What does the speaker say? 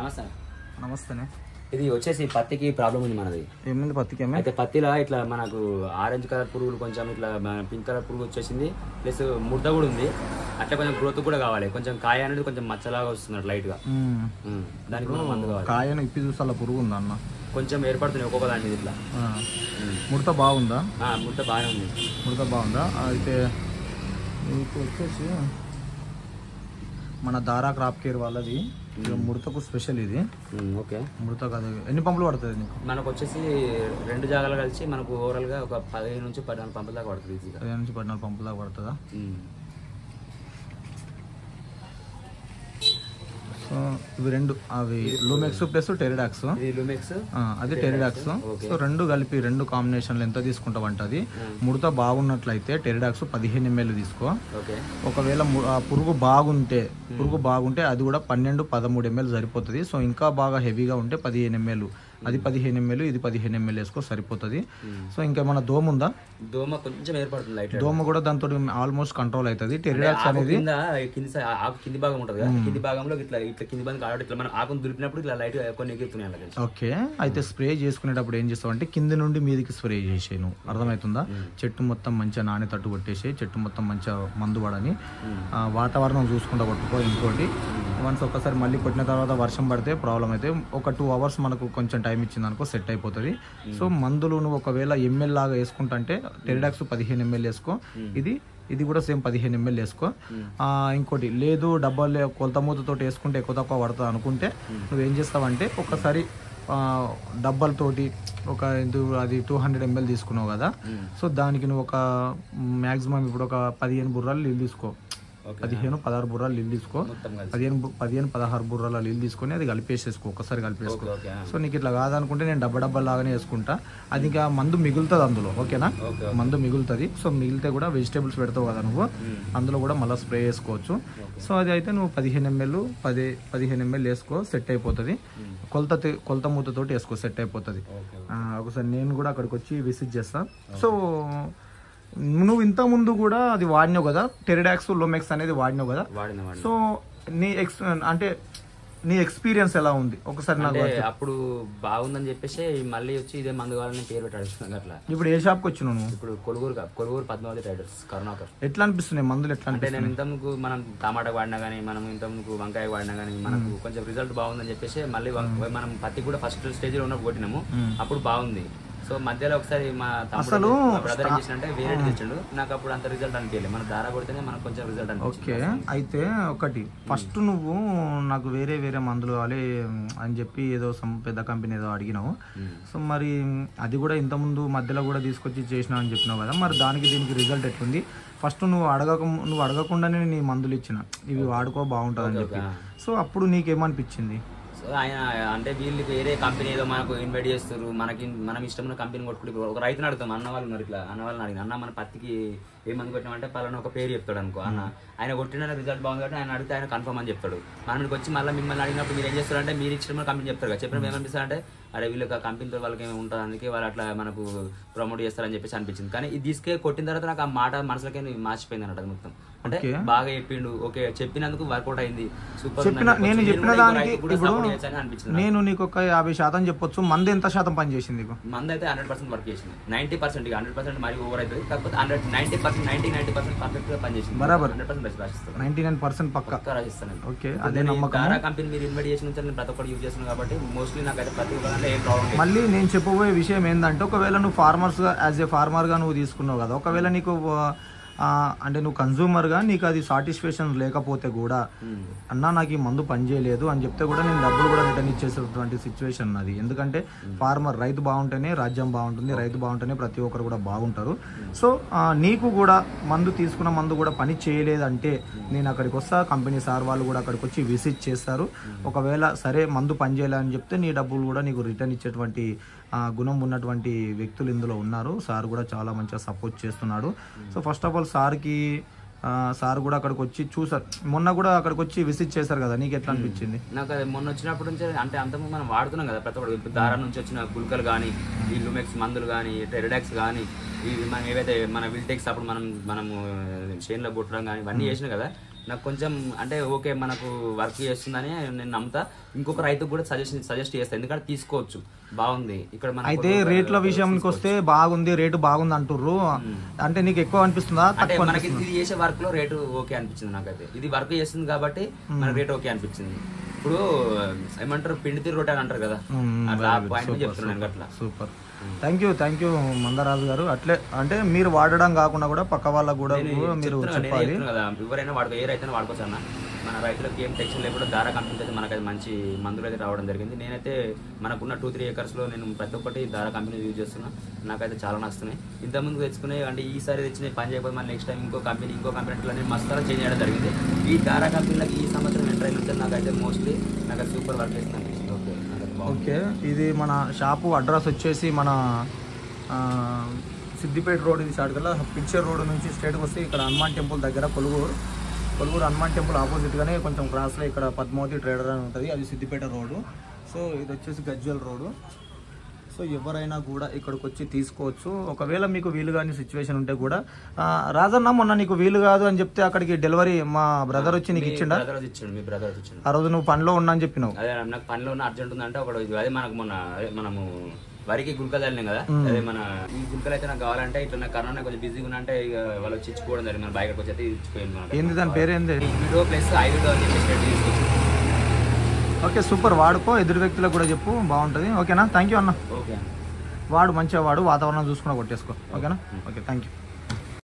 నమస్తే. నమస్తేనే. ఇది వచ్చేసి పత్తికి ప్రాబ్లం ఉంది మనది. ఏమైంది పత్తికి? అయితే పత్తిలో ఇట్లా మనకు ఆరెంజ్ కలర్ పురుగులు కొంచెం ఇట్లా పింక్ కలర్ పురుగు వచ్చేసింది, ప్లస్ ముడత కూడా ఉంది. అట్లా కొంచెం గ్రోత్ కూడా కావాలి. కొంచెం కాయ అనేది కొంచెం మచ్చలాగా వస్తున్నట్టు లైట్ గా. దానికి మందు కావాలి. కాయను ఇప్పి చూసా పురుగు ఉందా అన్న? కొంచెం ఏర్పడుతుంది ఒక్కొక్క దాని ఇట్లా. ముడత బాగుందా? ముడత బాగానే ఉంది. ముడత బాగుందా? అయితే మీకు వచ్చేసి మన దారా క్రాప్ కేర్ వాళ్ళది ముడతకు స్పెషల్ ఇది. ఓకే. ముడత కాదు. ఎన్ని పంపులు పడుతుంది నీకు? మనకు వచ్చేసి 2 జాగాలు కలిసి మనకు ఓవరాల్ గా ఒక 15 నుంచి 14 పంపుల దాకా పడుతుంది. 15 నుంచి 14 పంపుల దాకా పడుతుందా? సో ఇవి రెండు అవి లూమెక్స్ ప్లస్ టెరిడాక్స్. అది టెరిడాక్స్. సో రెండు కలిపి 2 కాంబినేషన్లు ఎంత తీసుకుంటావు అంటే అది ముడత బాగున్నట్లయితే టెరిడాక్స్ 15 ml తీసుకో. ఒకవేళ పురుగు బాగుంటే అది కూడా 12-13 ml సరిపోతుంది. సో ఇంకా బాగా హెవీగా ఉంటే 15 ml, అది 15 ml, ఇది 15 ml వేసుకో సరిపోతుంది. సో ఇంకేమైనా దోమ ఉందా? దోమ కొంచెం ఏర్పడుతుంది. దోమ కూడా దాంతో ఆల్మోస్ట్ కంట్రోల్ అవుతుంది. టెరిడాక్స్ అనేది కింది భాగం ఉంటుంది కదా, కింది భాగంలో ఇట్లా కింది భాగం కాడ ఇట్లా మనం ఆకును దులిపినప్పుడు ఇట్లా లైట్ కొన్ని ఎగురుతున్నాయి. ఓకే. అయితే స్ప్రే చేసుకునేటప్పుడు ఏం చేస్తావు అంటే కింది నుండి మీదికి స్ప్రే చేసేయి. నువ్వు అర్థమవుతుందా? చెట్టు మొత్తం మంచిగా నాణ్యత తట్టు కొట్టేసి చెట్టు మొత్తం మంచిగా మందు పడని వాతావరణం చూసుకుంటా కొట్టుకో. ఇంకోటి వన్స్ ఒకసారి మళ్ళీ కొట్టిన తర్వాత వర్షం పడితే ప్రాబ్లం అయితే ఒక 2 hours మనకు కొంచెం టైం ఇచ్చింది అనుకో సెట్ అయిపోతుంది. సో మందులు నువ్వు ఒకవేళ ఎంఎల్ లాగా వేసుకుంటా అంటే టెరిడాక్స్ 15 ml వేసుకో. ఇది కూడా సేమ్ 15 ml వేసుకో. ఇంకోటి లేదు డబ్బాలు కొలత మూతతో వేసుకుంటే ఎక్కువ తక్కువ పడుతుంది అనుకుంటే నువ్వేం చేస్తావంటే ఒకసారి డబ్బాలతోటి అది 200 ml తీసుకున్నావు కదా, సో దానికి నువ్వు ఒక మ్యాక్సిమం ఇప్పుడు ఒక 15 బుర్రాలు నీళ్ళు తీసుకో. 15-16 బుర్రాలు నీళ్ళు తీసుకో. 15-16 బుర్రాల నీళ్ళు తీసుకొని అది కలిపేసేసుకో. ఒకసారి కలిపేసుకో. సో నీకు ఇట్లా కాదనుకుంటే నేను డబ్బా లాగానే వేసుకుంటా. అది ఇంకా మందు మిగులుతుంది అందులో. ఓకేనా? మందు మిగులుతుంది. సో మిగిలితే కూడా వెజిటేబుల్స్ పెడతావు కదా నువ్వు, అందులో కూడా మళ్ళీ స్ప్రే చేసుకోవచ్చు. సో అది అయితే నువ్వు 15 ml వేసుకో, సెట్ అయిపోతుంది. కొలత మూతతోటి వేసుకో, సెట్ అయిపోతుంది. ఒకసారి నేను కూడా అక్కడికి వచ్చి విజిట్ చేస్తా. సో నువ్వు ఇంత ముందు కూడా అది వాడినావు కదా, టెరిడాక్స్ లోమెక్స్ అనేది వాడినావు కదా. సో నీ ఎక్స్పీరియన్స్ ఎలా ఉంది ఒకసారి నాకు? అప్పుడు బాగుందని చెప్పేసి మళ్ళీ వచ్చి ఇదే మందు కావాలని పేరు పెట్టాడు. అట్లా ఇప్పుడు ఏ షాప్కి వచ్చినావు నువ్వు? ఇప్పుడు కొలుగూరు పద్మావతి ట్రేడర్స్, కరుణాకర్. ఎట్లా అనిపిస్తున్నాయి మందులు? ఎట్లా అంటే నేను ఇంతకు మనం టమాటా వాడినా కానీ, మనం ఇంతకు వంకాయ వాడినా కానీ మనకు కొంచెం రిజల్ట్ బాగుందని చెప్పేసి మళ్ళీ మనం పత్తి కూడా ఫస్ట్ స్టేజ్ లో ఉన్నప్పుడు కొట్టినాము, అప్పుడు బాగుంది. సో మధ్యలో ఒకసారి మా తమ్ముడు బ్రదర్ ఏం చేసినంటే వేరే తెచ్చాడు, నాకు అప్పుడు అంత రిజల్ట్ అనిపించలేదు. మన దారా కొడితేనే మనకు కొంచెం రిజల్ట్ అనిపించింది. ఓకే. అయితే ఒకటి ఫస్ట్ నువ్వు నాకు వేరే మందులు కావాలి అని చెప్పి ఏదో పెద్ద కంపెనీ ఏదో అడిగినావు. సో మరి అది కూడా ఇంతకుముందు మధ్యలో కూడా తీసుకొచ్చి చేసినావు అని చెప్పినావు కదా, మరి దీనికి రిజల్ట్ ఎట్లుంది? ఫస్ట్ నువ్వు అడగకుండానే నీ మందులు ఇచ్చిన ఇవి వాడుకో బాగుంటుంది అని చెప్పి. సో అప్పుడు నీకేమనిపించింది? ఆయన అంటే వీళ్ళు వేరే కంపెనీ ఏదో మనకు ఇన్వైట్ చేస్తారు, మనం ఇష్టమైన కంపెనీ కొట్టుకుంటే ఒక రైతుని అడుగుతాం. అన్న వాళ్ళు ఉన్నారు, ఇట్లా అన్న వాళ్ళని అడిగిన, అన్న మన పత్తికి ఏమంది కొట్టినామంటే పలానా ఒక పేరు చెప్తాడు అనుకో. అన్న ఆయన కొట్టిన రిజల్ట్ బాగుంది కాబట్టి ఆయన అడిగితే ఆయన కన్ఫర్మ్ అని చెప్తాడు. మనకి వచ్చి మళ్ళీ మిమ్మల్ని అడిగినప్పుడు మీరు ఏం చేస్తారంటే మీరు ఇచ్చిన కంపెనీ చెప్తారు కదా, చెప్పినప్పుడు ఏమనిపిస్తారంటే అరే వీళ్ళకి ఆ కంపెనీతో వాళ్ళకి ఏమి ఉంటుంది, అందుకే వాళ్ళు అట్లా మనకు ప్రమోట్ చేస్తారని చెప్పేసి అనిపించింది. కానీ ఇది తీసుకే కొట్టిన తర్వాత నాకు ఆ మాట మనసులకే మార్చిపోయింది అన్నట్టు మొత్తం. అంటే బాగా చెప్పిండు, ఓకే చెప్పినందుకు వర్కౌట్ అయింది, సూపర్. నేను చెప్పిన దానికి నేను నీకు ఒక 50% చెప్పొచ్చు. మంది ఎంత శాతం పని చేసింది? మంది అయితే 100% వర్క్ చేసింది. 90%, 100% మరి ఓవర్ అవుతుంది, కాకపోతే 90% పర్ఫెక్ట్ గా పనిచేసింది. బరాబర్ 99% పక్కా రాసిస్తాను. ఓకే. అదే నమ్మకం. దారా కంపెనీ మీరు ఇన్వైట్ చేసిన నేను ప్రతి ఒక్కటి యూజ్ చేస్తున్నాను కాబట్టి మోస్ట్లీ నాకైతే ప్రతి ఒక్కరు ఏం ప్రాబ్లం. మళ్ళీ నేను చెప్పబోయే విషయం ఏంటంటే ఒకవేళ నువ్వు యాజ్ ఏ ఫార్మర్గా నువ్వు తీసుకున్నావు కదా, ఒకవేళ నీకు అంటే నువ్వు కన్జ్యూమర్గా నీకు అది సాటిస్ఫాక్షన్ లేకపోతే కూడా అన్నా నాకు ఈ మందు పనిచేయలేదు అని చెప్తే కూడా నేను డబ్బులు కూడా రిటర్న్ ఇచ్చేసేటువంటి సిచ్యువేషన్ అది. ఎందుకంటే రైతు బాగుంటేనే రాజ్యం బాగుంటుంది, రైతు బాగుంటేనే ప్రతి ఒక్కరు కూడా బాగుంటారు. సో నీకు కూడా తీసుకున్న మందు కూడా పని చేయలేదంటే నేను అక్కడికి వస్తా, కంపెనీ సార్ వాళ్ళు కూడా అక్కడికి వచ్చి విజిట్ చేస్తారు. ఒకవేళ సరే మందు పని చేయలేదని చెప్తే నీ డబ్బులు కూడా నీకు రిటర్న్ ఇచ్చేటువంటి గుణం ఉన్నటువంటి వ్యక్తులు ఇందులో ఉన్నారు. సార్ కూడా చాలా మంచిగా సపోర్ట్ చేస్తున్నాడు. So first of all sir కూడా అక్కడికి వచ్చి చూసారు, మొన్న కూడా అక్కడికి వచ్చి విజిట్ చేశారు కదా, నీకు ఎట్లా అనిపించింది? నాకు అది మొన్న వచ్చినప్పటి నుంచి అంటే అంతకుముందు మనం వాడుతున్నాం కదా ప్రతి ఒక్కటి, దారా నుంచి వచ్చిన గుల్కలు కానీ, ఈ లూమెక్స్ మందులు కానీ, టెరిడాక్స్ కానీ, ఇవి మనం ఏవైతే మన విల్టెక్స్ అప్పుడు మనము చేనులో కొట్టడం కానీ ఇవన్నీ చేసినాం కదా. నాకు కొంచెం అంటే ఓకే మనకు వర్క్ చేస్తుందని నేను నమ్ముతా. ఇంకొక రైతుకు కూడా సజెస్ట్ చేస్తాను, ఎందుకంటే తీసుకోవచ్చు, బాగుంది ఇక్కడ. అయితే రేట్ల విషయానికి వస్తే బాగుంది, రేటు బాగుంది అంటుర్రు, అంటే నీకు ఎక్కువ అనిపిస్తుందా? అంటే మనకి ఇది చేసే వర్క్ లో రేటు ఓకే అనిపించింది నాకైతే. ఇది వర్క్ చేస్తుంది కాబట్టి మనకి రేట్ ఓకే అనిపించింది. ఇప్పుడు ఏమంటారు పిండి రొట్టె అని అంటారు కదా, అట్లా పాయింట్ చెప్తున్నాను అట్లా. సూపర్, థ్యాంక్ యూ మందరాజు గారు. అట్లే అంటే మీరు వాడడం కాకుండా కూడా పక్క వాళ్ళకు కూడా మీరు చెప్పాలి కదా, ఎవరైనా వాడుకో, ఏ రైతైనా వాడుకోవచ్చు అన్న. మన రైతులకు ఏం టెన్షన్ లేకుండా దారా కంపెనీ అయితే మనకైతే మంచి మందులు అయితే రావడం జరిగింది. నేనైతే మనకున్న 2-3 ఏకర్స్లో నేను ప్రతి ఒక్కటి దారా కంపెనీ యూజ్ చేస్తున్నా, నాకైతే చాలా నస్తున్నాయి. ఇంతకుముందు తెచ్చుకునే అంటే ఈసారి తెచ్చిన పని చేయకపోతే మళ్ళీ నెక్స్ట్ టైం ఇంకో కంపెనీ అట్లా నేను మస్తారా చేంజ్ చేయడం జరిగింది. ఈ దారా కంపెనీలకు ఈ సంవత్సరం ఎంటర్ అయిన ఉంటుంది, నాకైతే మోస్ట్లీ నాకు సూపర్ వర్క్ చేస్తుంది అనిపిస్తుంది. ఓకే, ఇది మన షాపు అడ్రస్ వచ్చేసి మన సిద్దిపేట రోడ్, ఇది స్టార్ట్ కదా పిక్చర్ రోడ్ నుంచి స్ట్రేట్కి వస్తే ఇక్కడ హనుమాన్ టెంపుల్ దగ్గర కొలుగూరు హనుమాన్ టెంపుల్ ఆపోజిట్గానే కొంచెం క్రాస్లో ఇక్కడ పద్మావతి ట్రేడర్ అని ఉంటుంది, అది సిద్దిపేట రోడ్డు. సో ఇది వచ్చేసి గజ్వెల్ రోడ్డు. సో ఎవరైనా కూడా ఇక్కడికి వచ్చి తీసుకోవచ్చు. ఒకవేళ మీకు వీలు కాని సిచ్యువేషన్ ఉంటే కూడా రాజన్న మొన్న నీకు వీలు కాదు అని చెప్తే అక్కడికి డెలివరీ మా బ్రదర్ వచ్చి నీకు ఇచ్చిండా? ఆ రోజు నువ్వు పనిలో ఉన్నా అని చెప్పినావు. అదే నాకు పనిలో ఉన్న అర్జెంట్ ఉందంటే ఒకటి అదే మనకు మొన్న మనము వరికి గుల్కలు చల్లినాం కదా, అదే మన ఈ గుల్కలు అయితే నాకు కావాలంటే ఇట్లా నాకు కరోనా కొంచెం బిజీగా ఉన్నా అంటే ఇక వాళ్ళు వచ్చి ఇచ్చుకోవడం జరిగింది. మన బయటకు వచ్చి అయితే ఇచ్చిపోయింది. ఏంది దాని పేరు ఏంది? వీడియో ప్లస్ ఐవిడో అని చెప్పేసి. ఓకే సూపర్, వాడుకో, ఎదురు వ్యక్తులకు కూడా చెప్పు, బాగుంటుంది. ఓకేనా, థ్యాంక్ యూ అన్న. ఓకే, వాడు మంచిగా వాడు, వాతావరణం చూసుకుని కొట్టేసుకో. ఓకేనా, ఓకే థ్యాంక్ యూ.